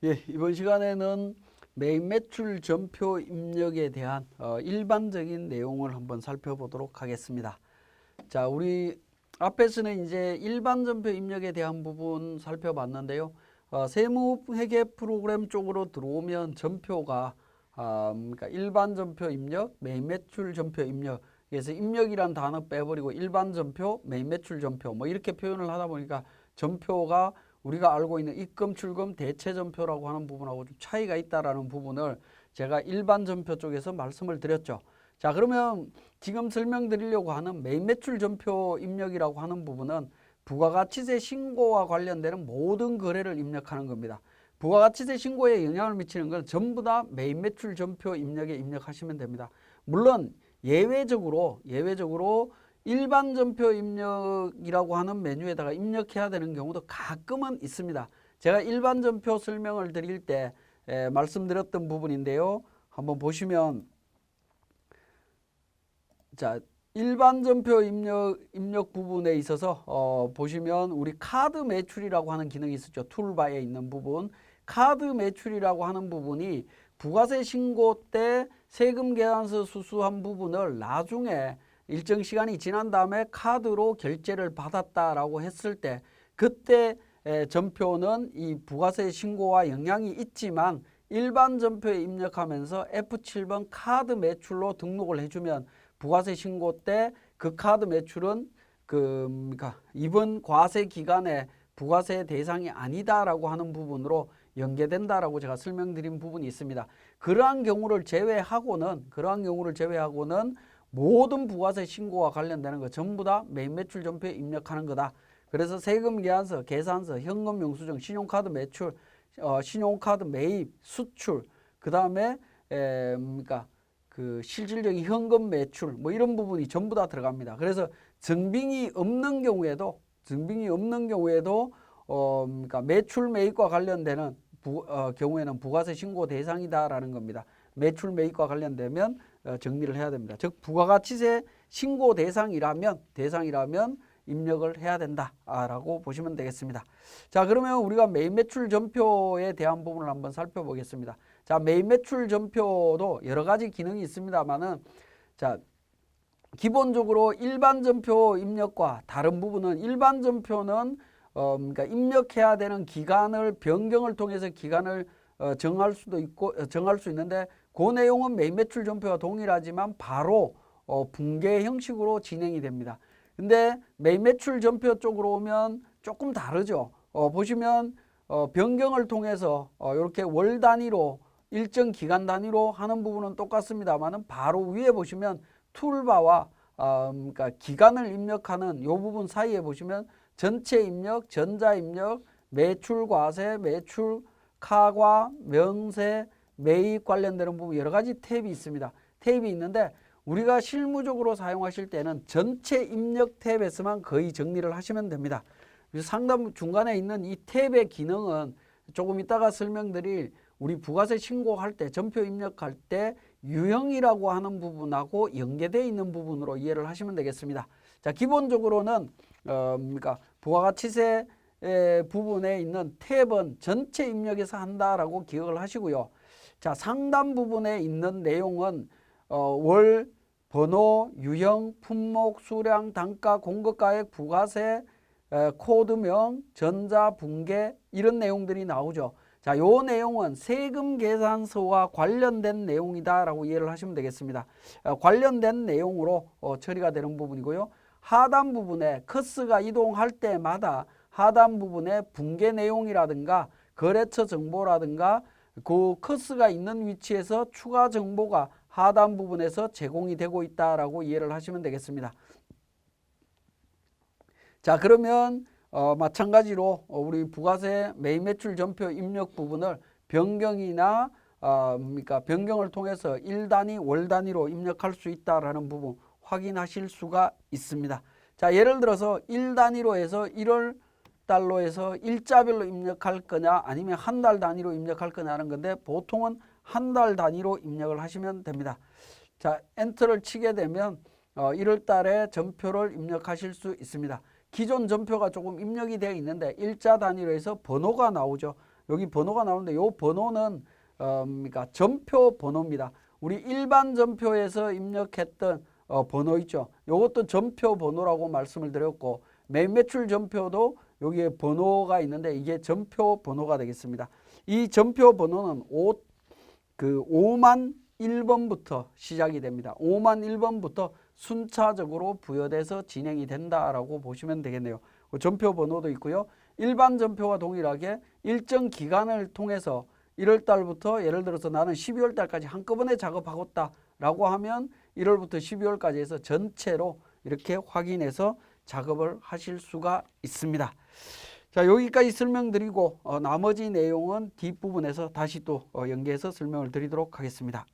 예, 이번 시간에는 매입 매출 전표 입력에 대한 일반적인 내용을 한번 살펴보도록 하겠습니다. 자, 우리 앞에서는 이제 일반 전표 입력에 대한 부분 살펴봤는데요. 세무회계 프로그램 쪽으로 들어오면 전표가 그러니까 일반 전표 입력, 매입 매출 전표 입력, 그래서 입력이란 단어 빼버리고 일반 전표, 매입 매출 전표 뭐 이렇게 표현을 하다 보니까 전표가 우리가 알고 있는 입금, 출금, 대체 전표라고 하는 부분하고 좀 차이가 있다라는 부분을 제가 일반 전표 쪽에서 말씀을 드렸죠. 자, 그러면 지금 설명드리려고 하는 매입 매출 전표 입력이라고 하는 부분은 부가가치세 신고와 관련되는 모든 거래를 입력하는 겁니다. 부가가치세 신고에 영향을 미치는 건 전부 다 매입 매출 전표 입력에 입력하시면 됩니다. 물론 예외적으로 일반 전표 입력이라고 하는 메뉴에다가 입력해야 되는 경우도 가끔은 있습니다. 제가 일반 전표 설명을 드릴 때 말씀드렸던 부분인데요. 한번 보시면 자, 일반 전표 입력 부분에 있어서 보시면 우리 카드 매출이라고 하는 기능이 있었죠. 툴바에 있는 부분. 카드 매출이라고 하는 부분이 부가세 신고 때 세금 계산서 수수한 부분을 나중에 일정 시간이 지난 다음에 카드로 결제를 받았다라고 했을 때 그때 전표는 이 부가세 신고와 영향이 있지만 일반 전표에 입력하면서 F7번 카드 매출로 등록을 해주면 부가세 신고 때 그 카드 매출은 그러니까 이번 과세 기간에 부가세 대상이 아니다라고 하는 부분으로 연계된다라고 제가 설명드린 부분이 있습니다. 그러한 경우를 제외하고는 모든 부가세 신고와 관련되는 거 전부 다 매입 매출 전표에 입력하는 거다. 그래서 세금 계산서, 계산서, 현금 영수증, 신용카드 매출, 신용카드 매입, 수출, 그 다음에 그러니까 그 실질적인 현금 매출 뭐 이런 부분이 전부 다 들어갑니다. 그래서 증빙이 없는 경우에도 그러니까 매출 매입과 관련되는 경우에는 부가세 신고 대상이다라는 겁니다. 매출 매입과 관련되면 정리를 해야 됩니다. 즉 부가가치세 신고 대상이라면 입력을 해야 된다라고 보시면 되겠습니다. 자, 그러면 우리가 매입 매출 전표에 대한 부분을 한번 살펴보겠습니다. 자, 매입 매출 전표도 여러 가지 기능이 있습니다만은 자, 기본적으로 일반 전표 입력과 다른 부분은 일반 전표는 그러니까 입력해야 되는 기간을 변경을 통해서 기간을 정할 수도 있고 정할 수 있는데 그 내용은 매입 매출 전표와 동일하지만 바로 분계 형식으로 진행이 됩니다. 근데 매입 매출 전표 쪽으로 오면 조금 다르죠. 보시면 변경을 통해서 이렇게 월 단위로 일정 기간 단위로 하는 부분은 똑같습니다만은 바로 위에 보시면 툴바와 그러니까 기간을 입력하는 이 부분 사이에 보시면 전체 입력, 전자 입력, 매출 과세, 매출 카과, 명세, 매입 관련되는 부분 여러 가지 탭이 있습니다. 탭이 있는데 우리가 실무적으로 사용하실 때는 전체 입력 탭에서만 거의 정리를 하시면 됩니다. 상단 중간에 있는 이 탭의 기능은 조금 이따가 설명드릴 우리 부가세 신고할 때 전표 입력할 때 유형이라고 하는 부분하고 연계되어 있는 부분으로 이해를 하시면 되겠습니다. 자, 기본적으로는 그러니까 부가가치세 부분에 있는 탭은 전체 입력에서 한다라고 기억을 하시고요. 자, 상단 부분에 있는 내용은 월, 번호, 유형, 품목, 수량, 단가, 공급가액, 부가세, 코드명, 전자, 분계 이런 내용들이 나오죠. 자, 요 내용은 세금 계산서와 관련된 내용이다라고 이해를 하시면 되겠습니다. 관련된 내용으로 처리가 되는 부분이고요. 하단 부분에 커스가 이동할 때마다 하단 부분에 분계 내용이라든가 거래처 정보라든가 그 커스가 있는 위치에서 추가 정보가 하단 부분에서 제공이 되고 있다라고 이해를 하시면 되겠습니다. 자, 그러면 마찬가지로 우리 부가세 매입 매출 전표 입력 부분을 변경이나 그러니까 변경을 통해서 일 단위, 월 단위로 입력할 수 있다라는 부분 확인하실 수가 있습니다. 자, 예를 들어서 1단위로 해서 1월 달로 해서 일자별로 입력할 거냐 아니면 한 달 단위로 입력할 거냐는 건데 보통은 한 달 단위로 입력을 하시면 됩니다. 자, 엔터를 치게 되면 1월 달에 전표를 입력하실 수 있습니다. 기존 전표가 조금 입력이 되어 있는데 일자 단위로 해서 번호가 나오죠. 여기 번호가 나오는데 이 번호는 그러니까 전표 번호입니다. 우리 일반 전표에서 입력했던 번호 있죠. 이것도 전표 번호라고 말씀을 드렸고 매입 매출 전표도 여기에 번호가 있는데 이게 전표 번호가 되겠습니다. 이 전표 번호는 5만 1번부터 시작이 됩니다. 5만 1번부터 순차적으로 부여돼서 진행이 된다라고 보시면 되겠네요. 전표 번호도 있고요. 일반 전표와 동일하게 일정 기간을 통해서 1월 달부터 예를 들어서 나는 12월 달까지 한꺼번에 작업하겠다라고 하면 1월부터 12월까지 해서 전체로 이렇게 확인해서 작업을 하실 수가 있습니다. 자, 여기까지 설명드리고 나머지 내용은 뒷부분에서 다시 또 연계해서 설명을 드리도록 하겠습니다.